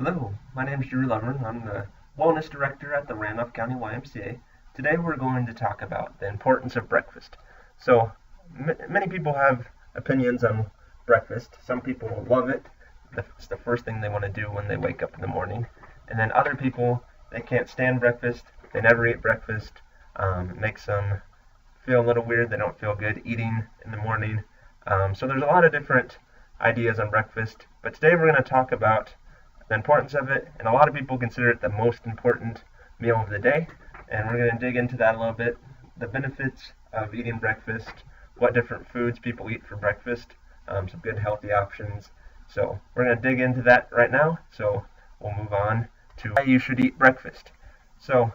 Hello, my name is Drew Lover. I'm the Wellness Director at the Randolph County YMCA. Today we're going to talk about the importance of breakfast. So, many people have opinions on breakfast. Some people love it. It's the first thing they want to do when they wake up in the morning. And then other people, they can't stand breakfast. They never eat breakfast. It makes them feel a little weird. They don't feel good eating in the morning. So there's a lot of different ideas on breakfast. But today we're going to talk about the importance of it, and a lot of people consider it the most important meal of the day, and we're going to dig into that a little bit, the benefits of eating breakfast, what different foods people eat for breakfast, some good healthy options. So we're going to dig into that right now, so we'll move on to why you should eat breakfast. So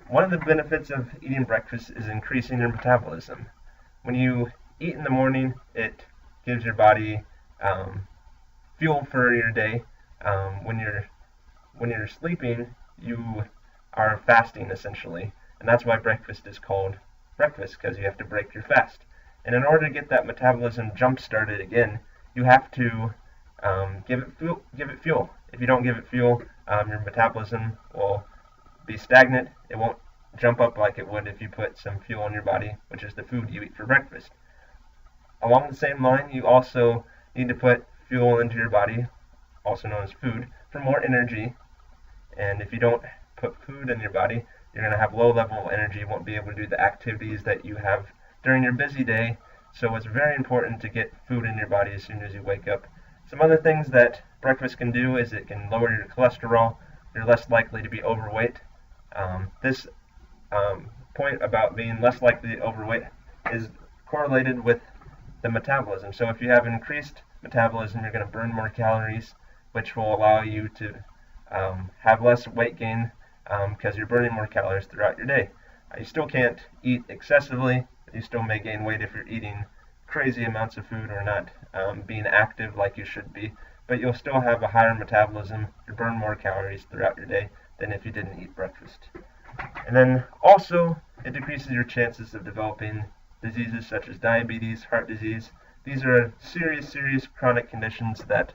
one of the benefits of eating breakfast is increasing your metabolism. When you eat in the morning, it gives your body fuel for your day. When you're sleeping, you are fasting essentially, and that's why breakfast is called breakfast, because you have to break your fast. And in order to get that metabolism jump started again, you have to give it fuel. If you don't give it fuel, your metabolism will be stagnant. It won't jump up like it would if you put some fuel in your body, which is the food you eat for breakfast. Along the same line, you also need to put fuel into your body, also known as food, for more energy. And if you don't put food in your body, you're going to have low level energy. You won't be able to do the activities that you have during your busy day. So it's very important to get food in your body as soon as you wake up. Some other things that breakfast can do is it can lower your cholesterol. You're less likely to be overweight. This point about being less likely to be overweight is correlated with the metabolism. So if you have increased metabolism, you're going to burn more calories, which will allow you to have less weight gain because you're burning more calories throughout your day. You still can't eat excessively. You still may gain weight if you're eating crazy amounts of food or not being active like you should be, but you'll still have a higher metabolism. You burn more calories throughout your day than if you didn't eat breakfast. And then also, it decreases your chances of developing diseases such as diabetes, heart disease. These are serious chronic conditions that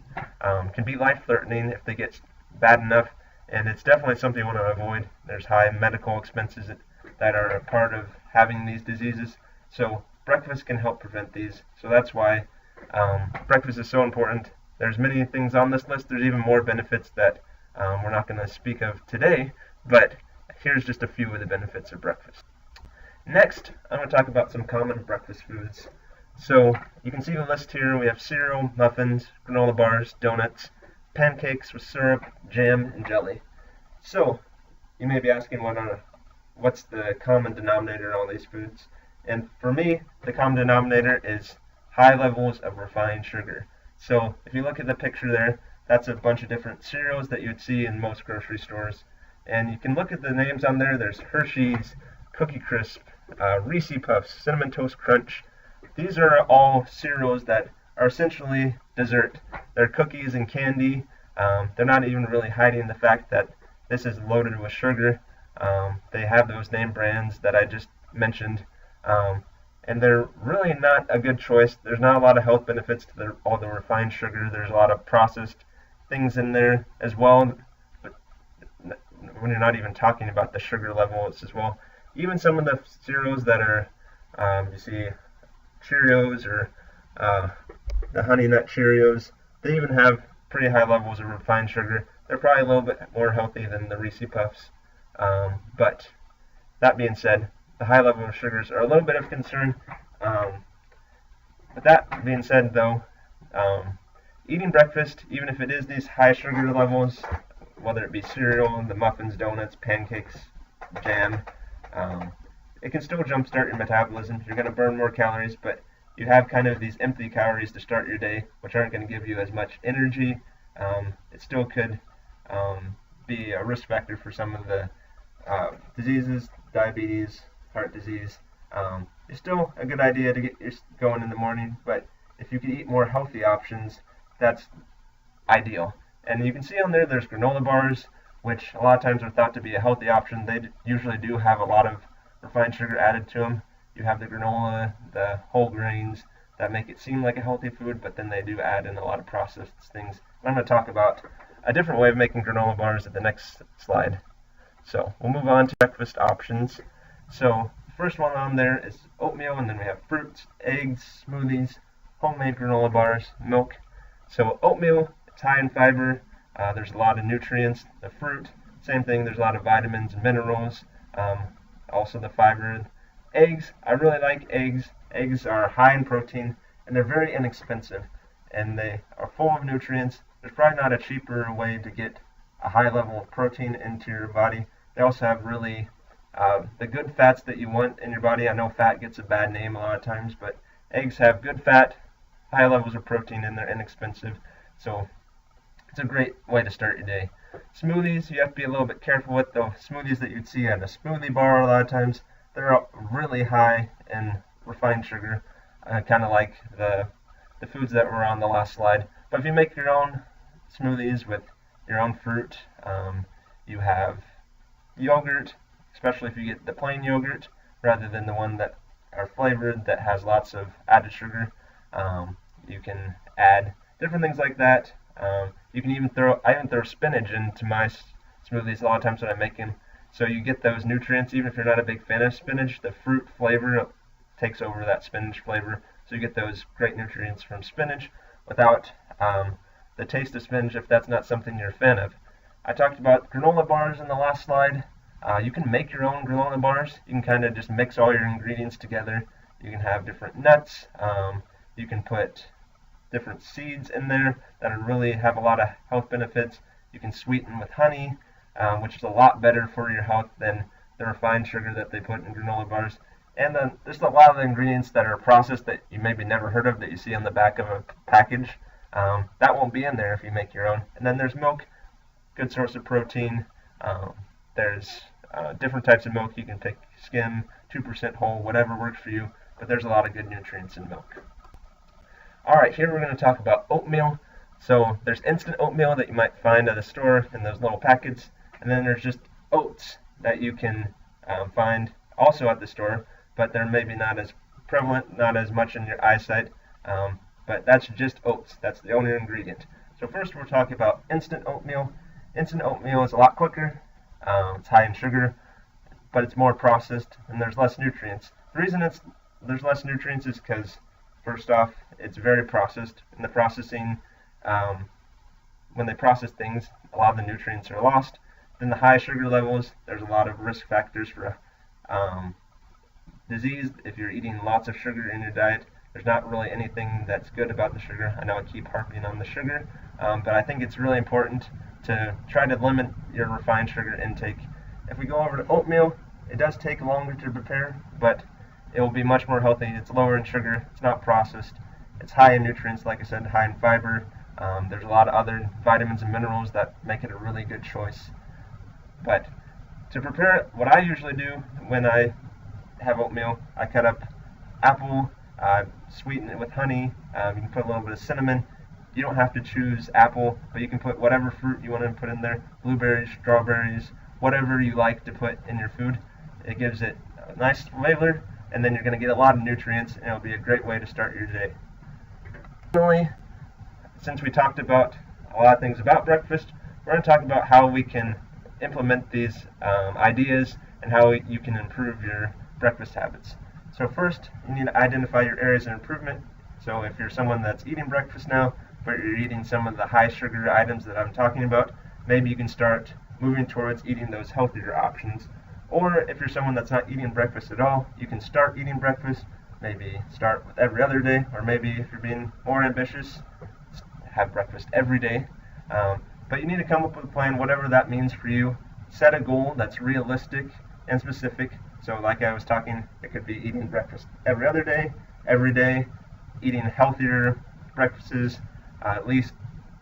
can be life-threatening if they get bad enough, and it's definitely something you want to avoid. There's high medical expenses that are a part of having these diseases, so breakfast can help prevent these. So that's why breakfast is so important. There's many things on this list. There's even more benefits that we're not going to speak of today, but here's just a few of the benefits of breakfast. Next, I'm going to talk about some common breakfast foods. So you can see the list here. We have cereal, muffins, granola bars, donuts, pancakes with syrup, jam, and jelly. So you may be asking what's the common denominator in all these foods? And for me, the common denominator is high levels of refined sugar. So if you look at the picture there, that's a bunch of different cereals that you'd see in most grocery stores. And you can look at the names on there. There's Hershey's, Cookie Crisp, Reese Puffs, Cinnamon Toast Crunch. These are all cereals that are essentially dessert. They're cookies and candy. They're not even really hiding the fact that this is loaded with sugar. They have those name brands that I just mentioned. And they're really not a good choice. There's not a lot of health benefits to all the refined sugar. There's a lot of processed things in there as well. But when you're not even talking about the sugar levels as well. Even some of the cereals that are, you see, Cheerios or the Honey Nut Cheerios, they even have pretty high levels of refined sugar. They're probably a little bit more healthy than the Reese Puffs. But that being said, the high level of sugars are a little bit of concern. But that being said, though, eating breakfast, even if it is these high sugar levels, whether it be cereal, the muffins, donuts, pancakes, jam, it can still jumpstart your metabolism. You're going to burn more calories, but you have kind of these empty calories to start your day, which aren't going to give you as much energy. It still could be a risk factor for some of the diseases, diabetes, heart disease. It's still a good idea to get going in the morning, but if you can eat more healthy options, that's ideal. And you can see on there's granola bars, which a lot of times are thought to be a healthy option. They usually do have a lot of refined sugar added to them. You have the granola, the whole grains that make it seem like a healthy food, but then they do add in a lot of processed things. I'm going to talk about a different way of making granola bars at the next slide. So we'll move on to breakfast options. So the first one on there is oatmeal, and then we have fruits, eggs, smoothies, homemade granola bars, milk. So oatmeal, it's high in fiber. There's a lot of nutrients. The fruit, same thing. There's a lot of vitamins and minerals. Also the fiber. Eggs, I really like eggs. Eggs are high in protein, and they're very inexpensive, and they are full of nutrients. There's probably not a cheaper way to get a high level of protein into your body. They also have really the good fats that you want in your body. I know fat gets a bad name a lot of times, but eggs have good fat, high levels of protein, and they're inexpensive. So it's a great way to start your day. Smoothies, you have to be a little bit careful with. The smoothies that you'd see at a smoothie bar a lot of times, they're really high in refined sugar, kind of like the foods that were on the last slide. But if you make your own smoothies with your own fruit, you have yogurt, especially if you get the plain yogurt rather than the one that are flavored that has lots of added sugar. You can add different things like that. You can even I even throw spinach into my smoothies a lot of times when I make them. So you get those nutrients, even if you're not a big fan of spinach, the fruit flavor takes over that spinach flavor. So you get those great nutrients from spinach without the taste of spinach if that's not something you're a fan of. I talked about granola bars in the last slide. You can make your own granola bars. You can kind of just mix all your ingredients together. You can have different nuts. You can put different seeds in there that really have a lot of health benefits. You can sweeten with honey, which is a lot better for your health than the refined sugar that they put in granola bars. And then there's a lot of the ingredients that are processed that you maybe never heard of that you see on the back of a package. That won't be in there if you make your own. And then there's milk, good source of protein. There's different types of milk. You can pick skim, 2% whole, whatever works for you. But there's a lot of good nutrients in milk. Alright, here we're going to talk about oatmeal. So there's instant oatmeal that you might find at a store in those little packets. And then there's just oats that you can find also at the store, but they're maybe not as prevalent, not as much in your eyesight. But that's just oats. That's the only ingredient. So first we're talking about instant oatmeal. Instant oatmeal is a lot quicker. It's high in sugar, but it's more processed, and there's less nutrients. The reason there's less nutrients is because, first off, it's very processed. In the processing, when they process things, a lot of the nutrients are lost. Then the high sugar levels, there's a lot of risk factors for disease. If you're eating lots of sugar in your diet, there's not really anything that's good about the sugar. I know I keep harping on the sugar, but I think it's really important to try to limit your refined sugar intake. If we go over to oatmeal, it does take longer to prepare, but it will be much more healthy. It's lower in sugar, it's not processed, it's high in nutrients, like I said, high in fiber. There's a lot of other vitamins and minerals that make it a really good choice. But to prepare it, what I usually do when I have oatmeal, I cut up apple, sweeten it with honey, you can put a little bit of cinnamon. You don't have to choose apple, but you can put whatever fruit you want to put in there, blueberries, strawberries, whatever you like to put in your food. It gives it a nice flavor, and then you're going to get a lot of nutrients, and it'll be a great way to start your day. Finally, since we talked about a lot of things about breakfast, we're going to talk about how we can implement these ideas and how you can improve your breakfast habits. So first, you need to identify your areas of improvement. So if you're someone that's eating breakfast now, but you're eating some of the high sugar items that I'm talking about, maybe you can start moving towards eating those healthier options. Or if you're someone that's not eating breakfast at all, you can start eating breakfast, maybe start with every other day, or maybe if you're being more ambitious, have breakfast every day. But you need to come up with a plan, whatever that means for you. Set a goal that's realistic and specific. So like I was talking, it could be eating breakfast every other day, every day, eating healthier breakfasts at least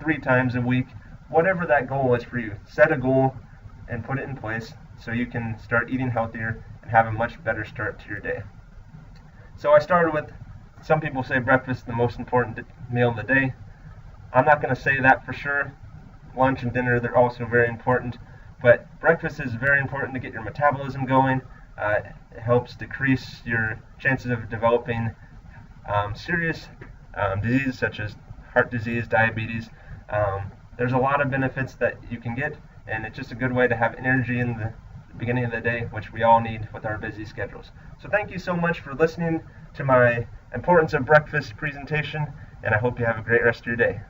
3 times a week. Whatever that goal is for you, set a goal and put it in place so you can start eating healthier and have a much better start to your day. So I started with, some people say breakfast is the most important meal of the day. I'm not going to say that for sure. Lunch and dinner, they're also very important, but breakfast is very important to get your metabolism going. It helps decrease your chances of developing serious diseases such as heart disease, diabetes. there's a lot of benefits that you can get, and it's just a good way to have energy in the beginning of the day, which we all need with our busy schedules. So thank you so much for listening to my Importance of Breakfast presentation, and I hope you have a great rest of your day.